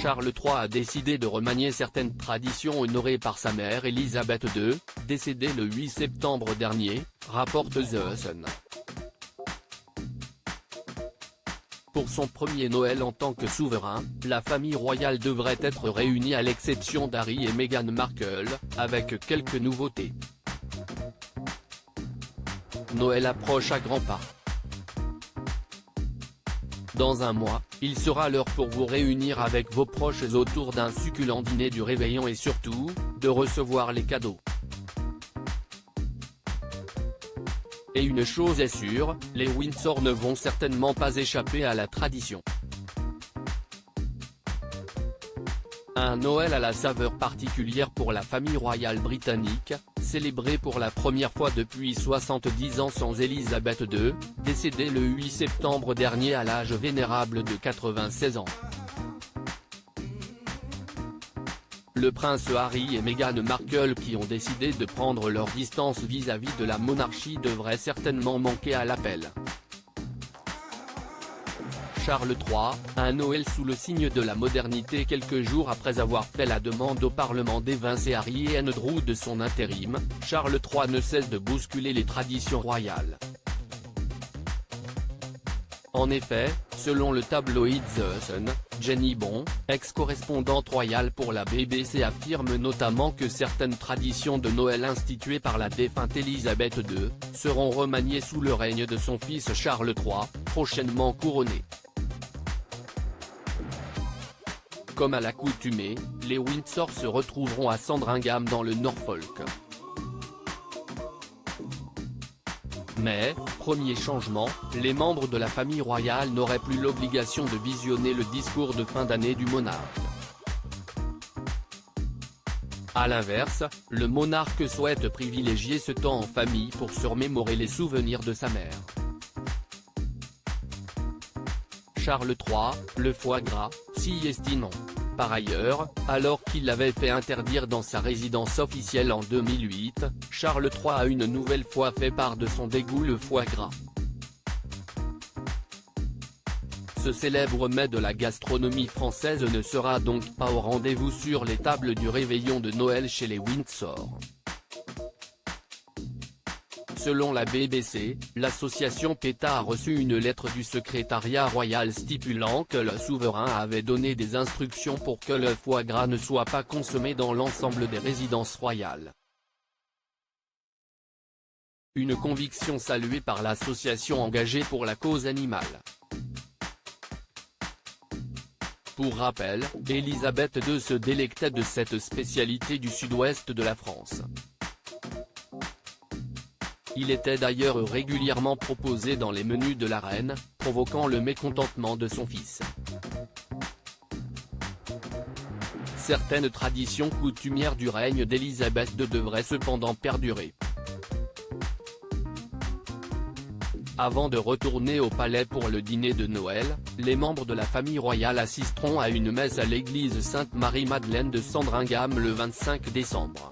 Charles III a décidé de remanier certaines traditions honorées par sa mère Elisabeth II, décédée le 8 septembre dernier, rapporte The Sun. Pour son premier Noël en tant que souverain, la famille royale devrait être réunie à l'exception d'Harry et Meghan Markle, avec quelques nouveautés. Noël approche à grands pas. Dans un mois, il sera l'heure pour vous réunir avec vos proches autour d'un succulent dîner du réveillon et surtout, de recevoir les cadeaux. Et une chose est sûre, les Windsor ne vont certainement pas échapper à la tradition. Un Noël à la saveur particulière pour la famille royale britannique, célébré pour la première fois depuis 70 ans sans Elisabeth II, décédée le 8 septembre dernier à l'âge vénérable de 96 ans. Le prince Harry et Meghan Markle qui ont décidé de prendre leur distance vis-à-vis de la monarchie devraient certainement manquer à l'appel. Charles III, un Noël sous le signe de la modernité quelques jours après avoir fait la demande au Parlement d'évincer Harry et Andrew de son intérim, Charles III ne cesse de bousculer les traditions royales. En effet, selon le tabloïd The Sun, Jenny Bond, ex-correspondante royale pour la BBC affirme notamment que certaines traditions de Noël instituées par la défunte Elisabeth II, seront remaniées sous le règne de son fils Charles III, prochainement couronné. Comme à l'accoutumée, les Windsor se retrouveront à Sandringham dans le Norfolk. Mais, premier changement, les membres de la famille royale n'auraient plus l'obligation de visionner le discours de fin d'année du monarque. A l'inverse, le monarque souhaite privilégier ce temps en famille pour se remémorer les souvenirs de sa mère. Charles III, le foie gras, si estimant. Par ailleurs, alors qu'il l'avait fait interdire dans sa résidence officielle en 2008, Charles III a une nouvelle fois fait part de son dégoût le foie gras. Ce célèbre mets de la gastronomie française ne sera donc pas au rendez-vous sur les tables du réveillon de Noël chez les Windsor. Selon la BBC, l'association PETA a reçu une lettre du secrétariat royal stipulant que le souverain avait donné des instructions pour que le foie gras ne soit pas consommé dans l'ensemble des résidences royales. Une conviction saluée par l'association engagée pour la cause animale. Pour rappel, Elisabeth II se délectait de cette spécialité du sud-ouest de la France. Il était d'ailleurs régulièrement proposé dans les menus de la reine, provoquant le mécontentement de son fils. Certaines traditions coutumières du règne d'Elisabeth II devraient cependant perdurer. Avant de retourner au palais pour le dîner de Noël, les membres de la famille royale assisteront à une messe à l'église Sainte-Marie-Madeleine de Sandringham le 25 décembre.